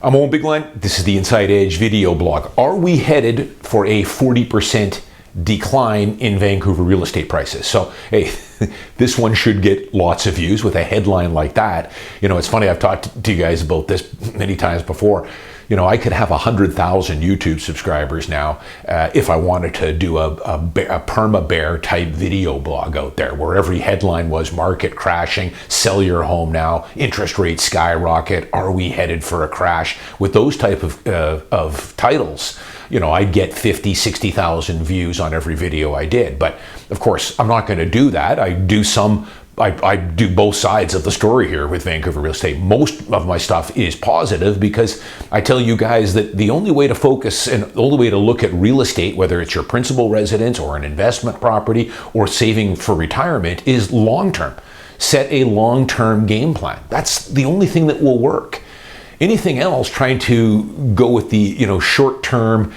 I'm Owen Bigland. This is the Inside Edge video blog. Are we headed for a 40% decline in Vancouver real estate prices? So, hey, this one should get lots of views with a headline like that. You know, it's funny, I've talked to you guys about this many times before. You know, I could have 100,000 YouTube subscribers now if I wanted to do a perma-bear type video blog out there where every headline was market crashing, sell your home now, interest rates skyrocket, are we headed for a crash? With those type of titles, you know, I'd get 50, 60,000 views on every video I did. But of course, I'm not going to do that. I do both sides of the story here with Vancouver real estate. Most of my stuff is positive because I tell you guys that the only way to focus and the only way to look at real estate, whether it's your principal residence or an investment property or saving for retirement, is long-term. Set a long-term game plan. That's the only thing that will work. Anything else, trying to go with the, you know, short-term,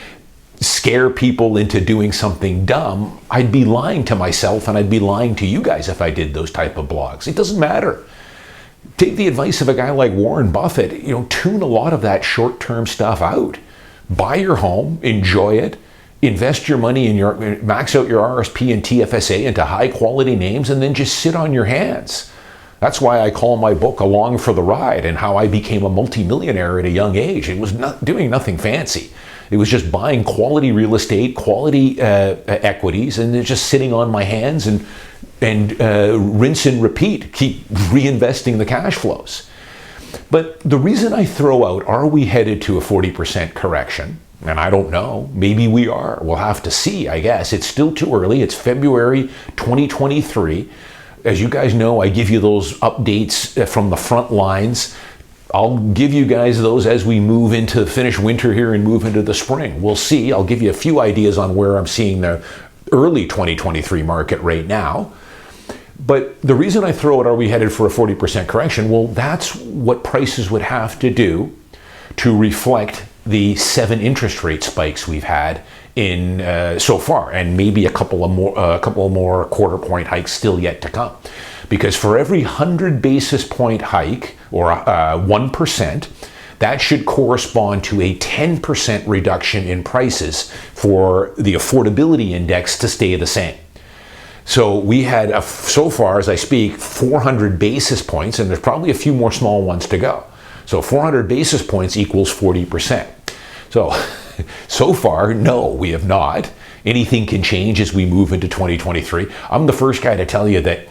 scare people into doing something dumb, I'd be lying to myself and I'd be lying to you guys if I did those type of blogs. It doesn't matter. Take the advice of a guy like Warren Buffett, you know, tune a lot of that short-term stuff out. Buy your home, enjoy it, invest your money in max out your RSP and TFSA into high-quality names, and then just sit on your hands. That's why I call my book Along for the Ride and how I became a multimillionaire at a young age. It was not doing nothing fancy. It was just buying quality real estate, quality equities, and just sitting on my hands and rinse and repeat, keep reinvesting the cash flows. But the reason I throw out, are we headed to a 40% correction? And I don't know. Maybe we are. We'll have to see, I guess. It's still too early. It's February 2023. As you guys know, I give you those updates from the front lines. I'll give you guys those as we move into finish winter here and move into the spring. We'll see. I'll give you a few ideas on where I'm seeing the early 2023 market right now. But the reason I throw it, are we headed for a 40% correction? Well, that's what prices would have to do to reflect the 7 interest rate spikes we've had in so far, and maybe a couple of more quarter point hikes still yet to come. Because for every 100 basis point hike, or 1%, that should correspond to a 10% reduction in prices for the affordability index to stay the same. So we had, so far as I speak, 400 basis points, and there's probably a few more small ones to go. So 400 basis points equals 40%. So far, no, we have not. Anything can change as we move into 2023. I'm the first guy to tell you that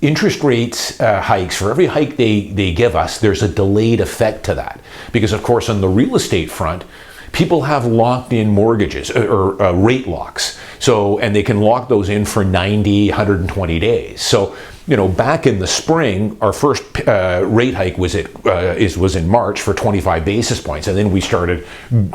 interest rates hikes, for every hike they give us, there's a delayed effect to that. Because of course on the real estate front, people have locked in mortgages or rate locks. So, and they can lock those in for 90, 120 days. So, you know, back in the spring, our first rate hike was in March for 25 basis points, and then we started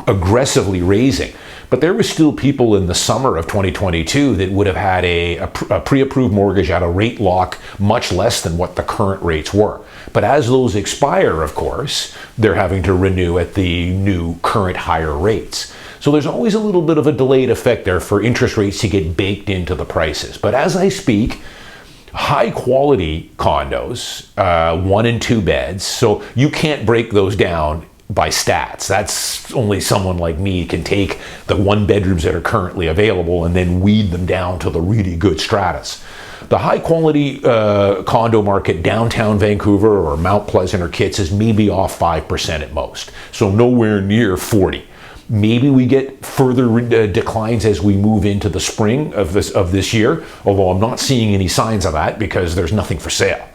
aggressively raising. But there were still people in the summer of 2022 that would have had a pre-approved mortgage at a rate lock much less than what the current rates were. But as those expire, of course, they're having to renew at the new current higher rates. So there's always a little bit of a delayed effect there for interest rates to get baked into the prices. But as I speak, high quality condos, 1 and 2 beds, so you can't break those down by stats. That's only someone like me can take the 1 bedrooms that are currently available and then weed them down to the really good stratas. The high quality condo market downtown Vancouver or Mount Pleasant or Kitts is maybe off 5% at most, so nowhere near 40. Maybe we get further declines as we move into the spring of this year, although I'm not seeing any signs of that because there's nothing for sale.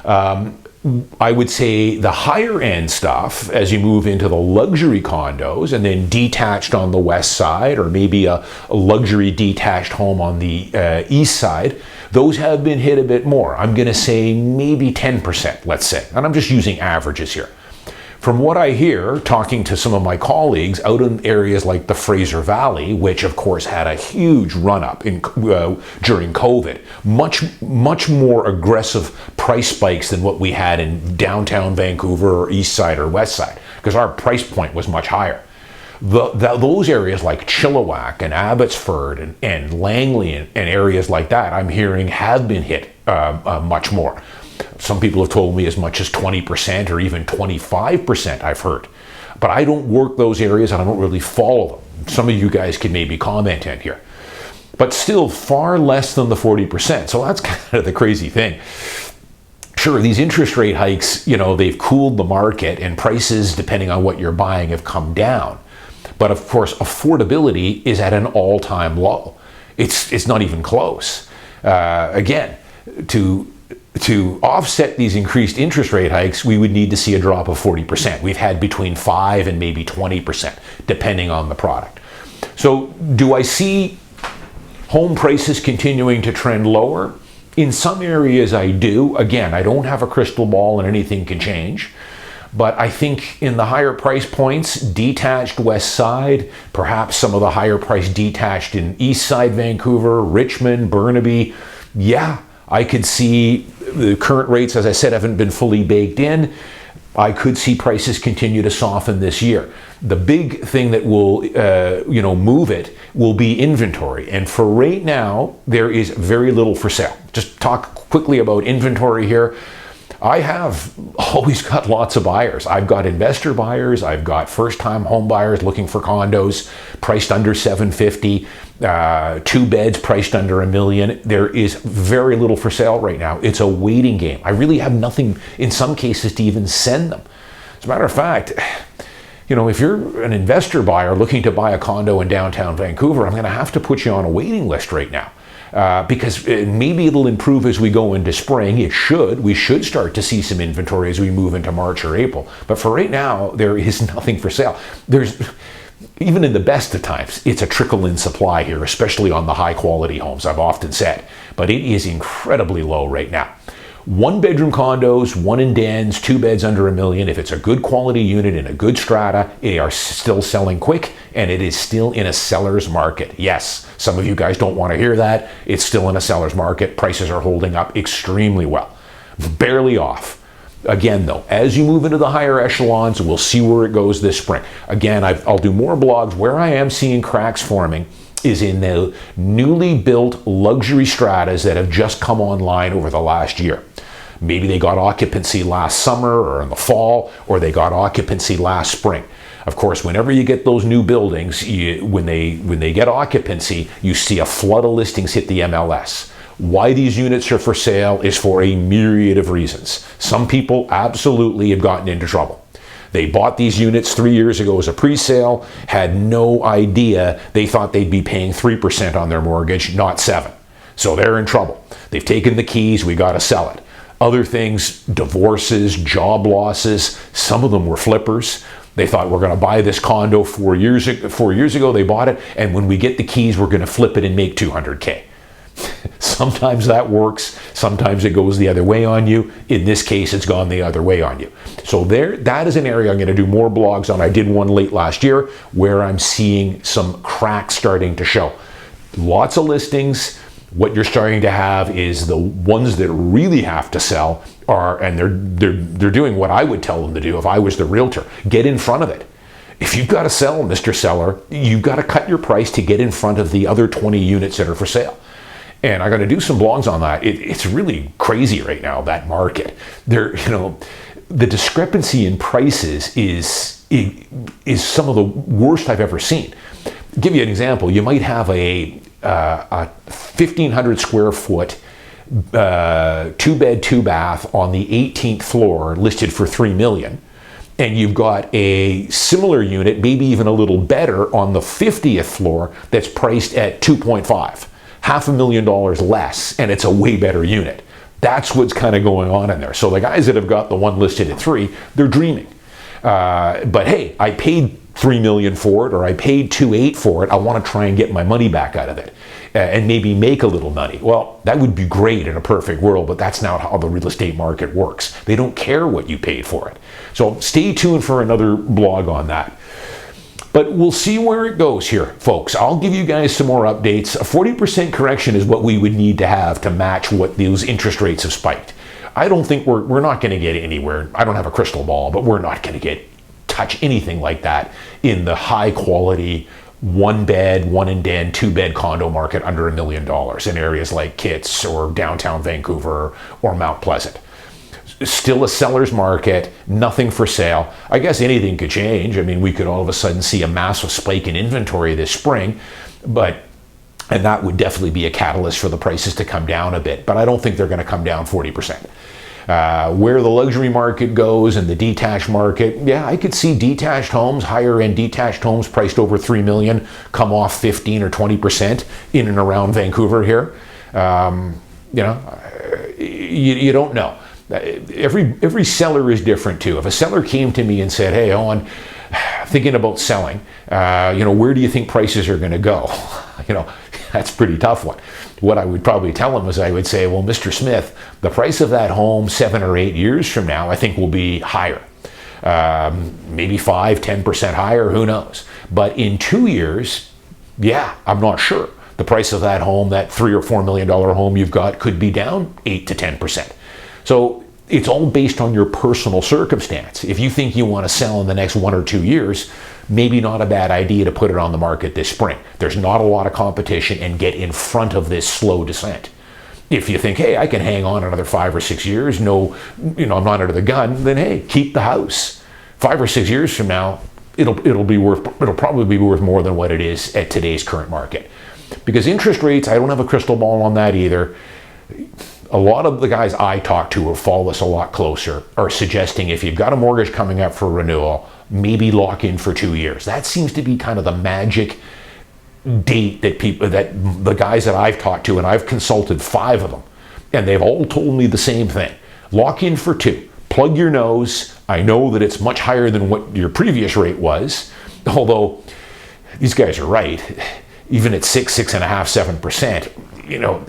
I would say the higher end stuff, as you move into the luxury condos and then detached on the west side, or maybe a luxury detached home on the east side, those have been hit a bit more. I'm going to say maybe 10%, let's say, and I'm just using averages here. From what I hear, talking to some of my colleagues out in areas like the Fraser Valley, which of course had a huge run-up during COVID, much more aggressive price spikes than what we had in downtown Vancouver or east side or west side, because our price point was much higher. Those areas like Chilliwack and Abbotsford and Langley and areas like that, I'm hearing have been hit much more. Some people have told me as much as 20% or even 25%, I've heard. But I don't work those areas and I don't really follow them. Some of you guys can maybe comment in here. But still far less than the 40%. So that's kind of the crazy thing. Sure, these interest rate hikes, they've cooled the market and prices, depending on what you're buying, have come down. But of course, affordability is at an all-time low. It's not even close. Again, to offset these increased interest rate hikes, we would need to see a drop of 40%. We've had between 5 and maybe 20%, depending on the product. So do I see home prices continuing to trend lower? In some areas I do. Again, I don't have a crystal ball and anything can change. But I think in the higher price points, detached West Side, perhaps some of the higher price detached in East Side Vancouver, Richmond, Burnaby, yeah, I could see the current rates, as I said, haven't been fully baked in. I could see prices continue to soften this year. The big thing that will, move it will be inventory. And for right now, there is very little for sale. Just talk quickly about inventory here. I have always got lots of buyers. I've got investor buyers. I've got first-time home buyers looking for condos priced under $750, 2 beds priced under $1 million. There is very little for sale right now. It's a waiting game. I really have nothing in some cases to even send them. As a matter of fact, if you're an investor buyer looking to buy a condo in downtown Vancouver, I'm going to have to put you on a waiting list right now. Because maybe it'll improve as we go into spring. We should start to see some inventory as we move into March or April. But for right now, there is nothing for sale. Even in the best of times, it's a trickle in supply here, especially on the high quality homes, I've often said. But it is incredibly low right now. 1-bedroom condos, 1 in dens, 2 beds under $1 million. If it's a good quality unit in a good strata, they are still selling quick, and it is still in a seller's market. Yes, some of you guys don't want to hear that. It's still in a seller's market. Prices are holding up extremely well. Barely off. Again, though, as you move into the higher echelons, we'll see where it goes this spring. Again, I'll do more blogs. Where I am seeing cracks forming is in the newly built luxury stratas that have just come online over the last year. Maybe they got occupancy last summer or in the fall, or they got occupancy last spring. Of course, whenever you get those new buildings, when they get occupancy, you see a flood of listings hit the MLS. Why these units are for sale is for a myriad of reasons. Some people absolutely have gotten into trouble. They bought these units 3 years ago as a pre-sale, had no idea. They thought they'd be paying 3% on their mortgage, not 7%. So they're in trouble. They've taken the keys, we got to sell it. Other things, divorces, job losses, some of them were flippers. They thought, we're going to buy this condo 4 years ago, they bought it, and when we get the keys, we're going to flip it and make $200K. Sometimes that works, sometimes it goes the other way on you. In this case, it's gone the other way on you. So that is an area I'm going to do more blogs on. I did one late last year where I'm seeing some cracks starting to show. Lots of listings. What you're starting to have is the ones that really have to sell and they're doing what I would tell them to do if I was the realtor. Get in front of it. If you've got to sell, Mr. Seller, you've got to cut your price to get in front of the other 20 units that are for sale. And I'm going to do some blogs on that. It's really crazy right now, that market. The discrepancy in prices is some of the worst I've ever seen. I'll give you an example. You might have a 1,500 square foot 2-bed, 2-bath on the 18th floor listed for $3 million. And you've got a similar unit, maybe even a little better, on the 50th floor that's priced at 2.5, $500,000 less, and it's a way better unit. That's what's kind of going on in there. So the guys that have got the one listed at 3, they're dreaming. But hey, I paid $3 million for it, or I paid $2.8 million for it. I want to try and get my money back out of it and maybe make a little money. Well, that would be great in a perfect world, but that's not how the real estate market works. They don't care what you paid for it. So stay tuned for another blog on that. But we'll see where it goes here, folks. I'll give you guys some more updates. A 40% correction is what we would need to have to match what those interest rates have spiked. I don't think we're not going to get anywhere. I don't have a crystal ball, but we're not going to touch anything like that in the high quality 1-bed, 1 in den, 2-bed condo market under $1 million in areas like Kitts or downtown Vancouver or Mount Pleasant. still a seller's market, nothing for sale. I guess anything could change. I mean, we could all of a sudden see a massive spike in inventory this spring, and that would definitely be a catalyst for the prices to come down a bit. But I don't think they're going to come down 40%. Where the luxury market goes and the detached market, yeah, I could see detached homes, higher end detached homes priced over $3 million come off 15 or 20% in and around Vancouver here. You don't know. Every seller is different too. If a seller came to me and said, "Hey, Owen, thinking about selling, where do you think prices are going to go?" That's a pretty tough one. What I would probably tell him is I would say, "Well, Mr. Smith, the price of that home 7 or 8 years from now, I think will be higher. Maybe 5-10% higher, who knows? But in 2 years, yeah, I'm not sure. The price of that home, that $3 or $4 million home you've got, could be down 8 to 10%. So it's all based on your personal circumstance. If you think you want to sell in the next 1 or 2 years, maybe not a bad idea to put it on the market this spring. There's not a lot of competition, and get in front of this slow descent. If you think, hey, I can hang on another 5 or 6 years, I'm not under the gun, then hey, keep the house. 5 or 6 years from now, it'll probably be worth more than what it is at today's current market. Because interest rates, I don't have a crystal ball on that either. A lot of the guys I talk to who follow this a lot closer are suggesting if you've got a mortgage coming up for renewal, maybe lock in for 2 years. That seems to be kind of the magic date that the guys that I've talked to, and I've consulted 5 of them, and they've all told me the same thing. Lock in for 2. Plug your nose. I know that it's much higher than what your previous rate was, although these guys are right. Even at 6.5%, 7%,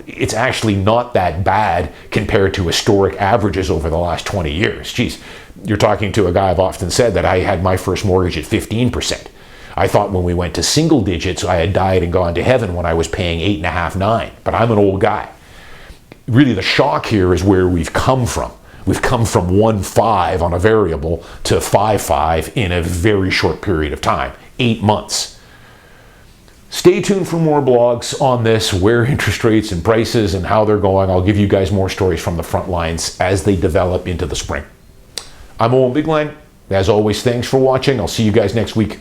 it's actually not that bad compared to historic averages over the last 20 years. Geez, you're talking to a guy. I've often said that I had my first mortgage at 15%. I thought when we went to single digits, I had died and gone to heaven when I was paying 8.5%, 9%. But I'm an old guy. Really, the shock here is where we've come from. We've come from 1.5 on a variable to 5.5 in a very short period of time, 8 months. Stay tuned for more blogs on this, where interest rates and prices and how they're going. I'll give you guys more stories from the front lines as they develop into the spring. I'm Owen Bigland. As always, thanks for watching. I'll see you guys next week.